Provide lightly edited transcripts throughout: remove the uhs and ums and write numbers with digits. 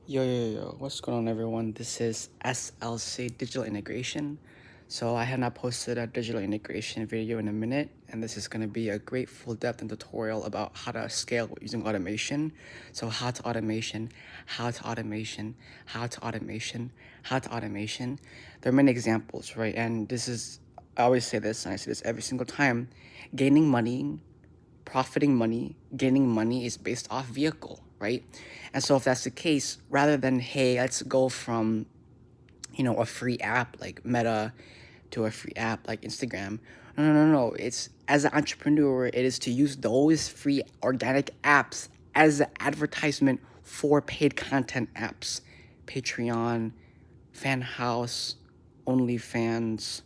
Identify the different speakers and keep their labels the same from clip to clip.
Speaker 1: Yo, what's going on, everyone? This is SLC Digital Integration. So, I have not posted a digital integration video in a minute, and this is going to be a great full depth and tutorial about how to scale using automation. So, how to automation, how to automation, how to automation, how to automation. There are many examples, right? And I always say this, and I say this every single time gaining money, profiting money, gaining money is based off vehicle, right? And so if that's the case, rather than, hey, let's go from, a free app like Meta to a free app like Instagram. No. It's as an entrepreneur, it is to use those free organic apps as an advertisement for paid content apps. Patreon, Fan House, OnlyFans,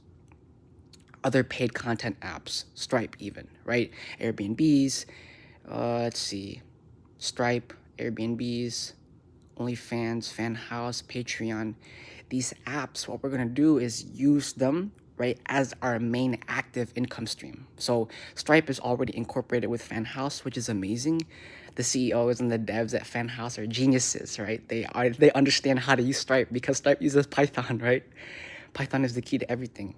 Speaker 1: other paid content apps, Stripe even, right? Airbnbs, let's see, Stripe, Airbnbs, OnlyFans, Fan House, Patreon. These apps, what we're gonna do is use them, right, as our main active income stream. So Stripe is already incorporated with Fan House, which is amazing. The CEOs and the devs at Fan House are geniuses, right? They understand how to use Stripe because Stripe uses Python, right? Python is the key to everything.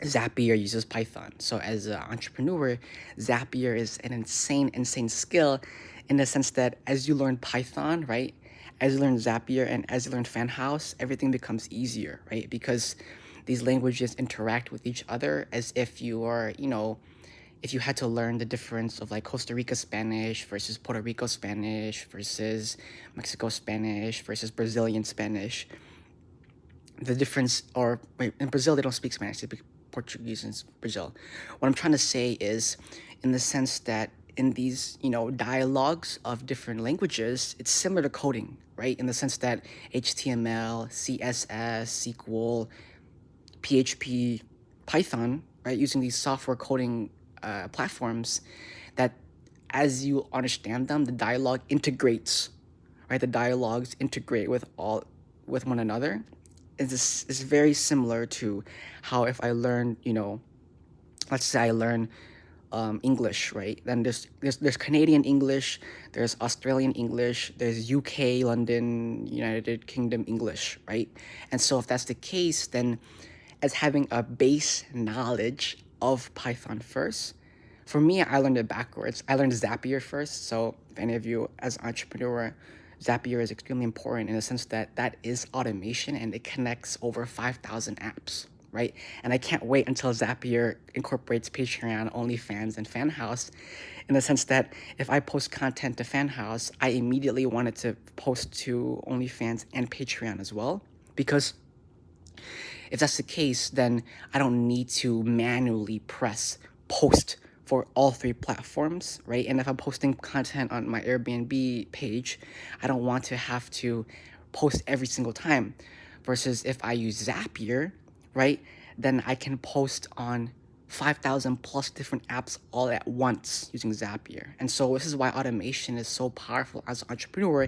Speaker 1: Zapier uses Python. So as an entrepreneur, Zapier is an insane skill in the sense that as you learn Python, right? As you learn Zapier and as you learn FanHouse, everything becomes easier, right? Because these languages interact with each other as if you are, if you had to learn the difference of like Costa Rica Spanish versus Puerto Rico Spanish versus Mexico Spanish versus Brazilian Spanish. The difference, or wait, in Brazil, they don't speak Spanish, they speak Portuguese in Brazil. What I'm trying to say is, in the sense that in these, dialogues of different languages, it's similar to coding, right? In the sense that HTML, CSS, SQL, PHP, Python, right? Using these software coding platforms, that as you understand them, the dialogue integrates, right? The dialogues integrate with one another. Is very similar to how if I learn, let's say I learn English, right? Then there's Canadian English, there's Australian English, there's UK, London, United Kingdom English, right? And so if that's the case, then as having a base knowledge of Python first, for me, I learned it backwards. I learned Zapier first. So if any of you as an entrepreneur, Zapier is extremely important in the sense that that is automation and it connects over 5,000 apps, right? And I can't wait until Zapier incorporates Patreon, OnlyFans, and FanHouse in the sense that if I post content to FanHouse, I immediately wanted to post to OnlyFans and Patreon as well. Because if that's the case, then I don't need to manually press post for all three platforms, right? And if I'm posting content on my Airbnb page, I don't want to have to post every single time. Versus if I use Zapier, right, then I can post on 5,000 plus different apps all at once using Zapier. And so this is why automation is so powerful as an entrepreneur.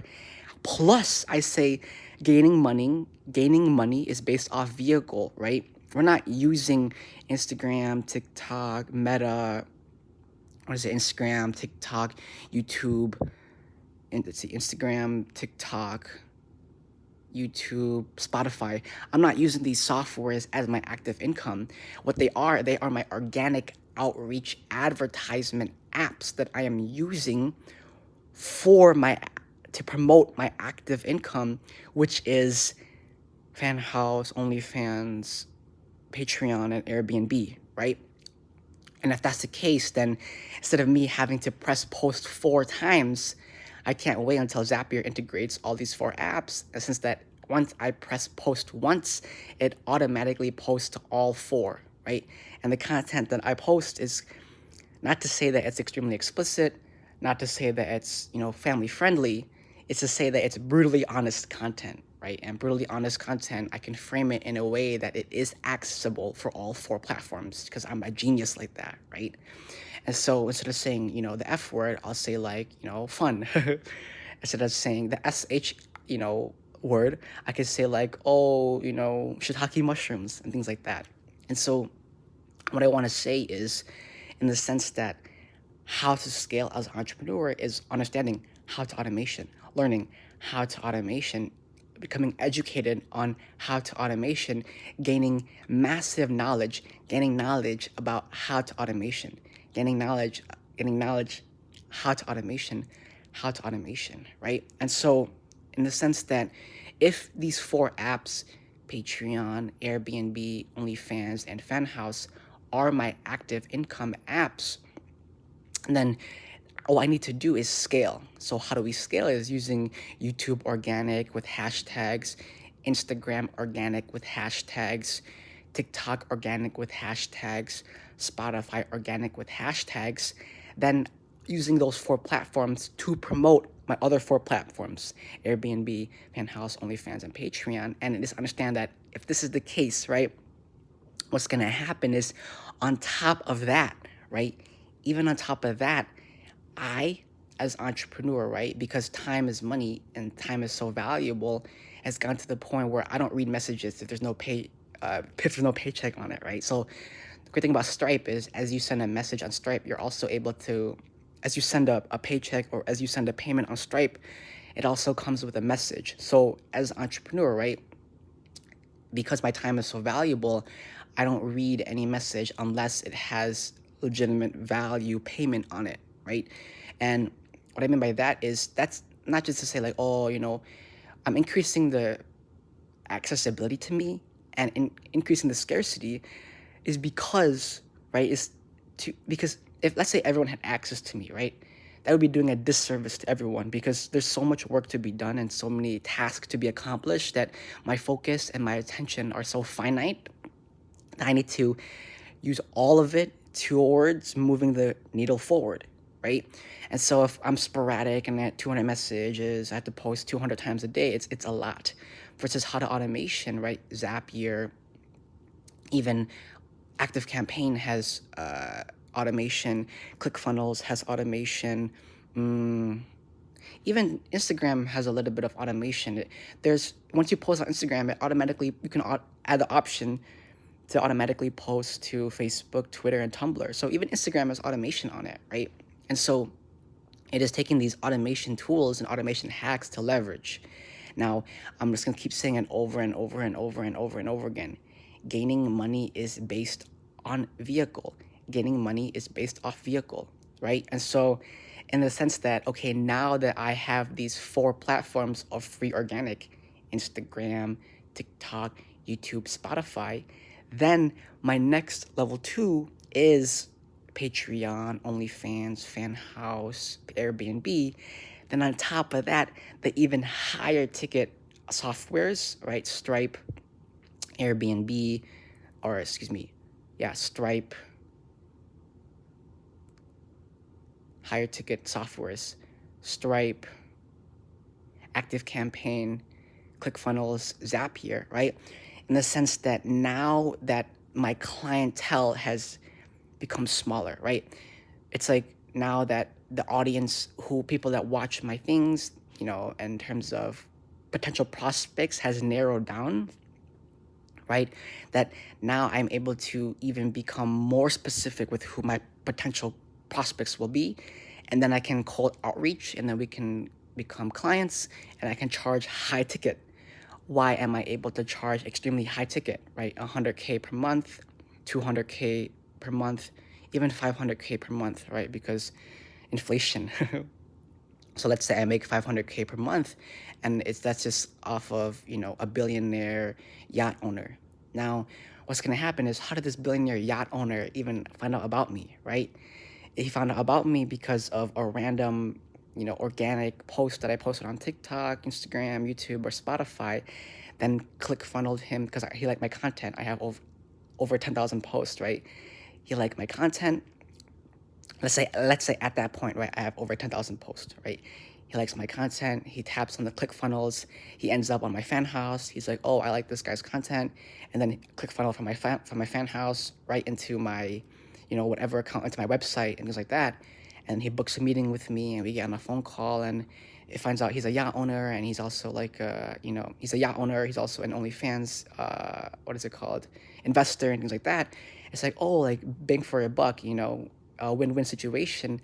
Speaker 1: Plus, I say gaining money is based off vehicle, right? We're not using Instagram, TikTok, Meta, Instagram, TikTok, YouTube, and let's see, Instagram, TikTok, YouTube, Spotify. I'm not using these softwares as my active income. What they are my organic outreach advertisement apps that I am using to promote my active income, which is FanHouse, OnlyFans, Patreon, and Airbnb, right? And if that's the case, then instead of me having to press post 4 times, I can't wait until Zapier integrates all these 4 apps. And since that once I press post once, it automatically posts to all 4, right? And the content that I post is not to say that it's extremely explicit, not to say that it's, family friendly. It's to say that it's brutally honest content, right? And brutally honest content, I can frame it in a way that it is accessible for all 4 platforms because I'm a genius like that, right? And so instead of saying, the F word, I'll say like, fun. Instead of saying the SH, word, I could say like, oh, shiitake mushrooms and things like that. And so what I want to say is, in the sense that how to scale as an entrepreneur is understanding how to automation, learning how to automation, becoming educated on how to automation, gaining massive knowledge, gaining knowledge about how to automation, gaining knowledge, how to automation, how to automation, right? And so, in the sense that if these four apps, Patreon, Airbnb, OnlyFans, and FanHouse, are my active income apps, then all I need to do is scale. So how do we scale? Is using YouTube organic with hashtags, Instagram organic with hashtags, TikTok organic with hashtags, Spotify organic with hashtags, then using those four platforms to promote my other four platforms, Airbnb, Fanhouse, OnlyFans, and Patreon. And just understand that if this is the case, right, what's going to happen is on top of that, right, even on top of that, I, as entrepreneur, right, because time is money and time is so valuable, has gotten to the point where I don't read messages if there's no if there's no paycheck on it, right? So the great thing about Stripe is, as you send a message on Stripe, you're also able to, as you send a paycheck or as you send a payment on Stripe, it also comes with a message. So as an entrepreneur, right, because my time is so valuable, I don't read any message unless it has legitimate value payment on it, right? And what I mean by that is that's not just to say like, oh, I'm increasing the accessibility to me and increasing the scarcity is because, right, because if let's say everyone had access to me, right, that would be doing a disservice to everyone because there's so much work to be done and so many tasks to be accomplished that my focus and my attention are so finite that I need to use all of it towards moving the needle forward, right? And so if I'm sporadic and at 200 messages, I have to post 200 times a day, it's a lot. Versus how to automation, right? Zapier, even ActiveCampaign has automation, ClickFunnels has automation, even Instagram has a little bit of automation. There's once you post on Instagram, it automatically you can add the option to automatically post to Facebook, Twitter, and Tumblr. So even Instagram has automation on it, right? And so it is taking these automation tools and automation hacks to leverage. Now, I'm just gonna keep saying it over and over and over and over and over again. Gaining money is based on vehicle. Gaining money is based off vehicle, right? And so in the sense that, okay, now that I have these four platforms of free organic, Instagram, TikTok, YouTube, Spotify, then my next level 2 is Patreon, OnlyFans, FanHouse, Airbnb. Then on top of that, the even higher ticket softwares, right? Stripe, Airbnb, or excuse me, yeah, Stripe, higher ticket softwares, Stripe, ActiveCampaign, ClickFunnels, Zapier, right? In the sense that now that my clientele has become smaller, right? It's like now that the audience, people that watch my things, in terms of potential prospects has narrowed down, right? That now I'm able to even become more specific with who my potential prospects will be. And then I can cold outreach and then we can become clients and I can charge high ticket. Why am I able to charge extremely high ticket, right? 100K per month, 200K per month, even 500K per month, right? Because inflation. So let's say I make 500K per month and that's just off of, a billionaire yacht owner. Now, what's going to happen is how did this billionaire yacht owner even find out about me, right? He found out about me because of a random, organic post that I posted on TikTok, Instagram, YouTube, or Spotify, then ClickFunneled him because he liked my content. I have over 10,000 posts, right? He liked my content. Let's say at that point, right, I have over 10,000 posts, right? He likes my content. He taps on the ClickFunnels. He ends up on my fan house. He's like, oh, I like this guy's content, and then ClickFunnel from my fan house right into my, whatever account, into my website and things like that. And he books a meeting with me, and we get on a phone call, and it finds out he's a yacht owner, and he's also like, he's a yacht owner. He's also an OnlyFans, what is it called, investor and things like that. It's like, oh, like bang for a buck, a win-win situation.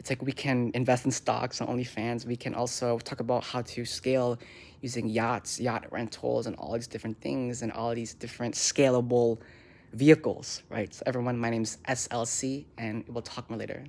Speaker 1: it's like we can invest in stocks on OnlyFans. We can also talk about how to scale using yachts, yacht rentals, and all these different things and all these different scalable vehicles, right? So everyone, my name's SLC, and we'll talk more later.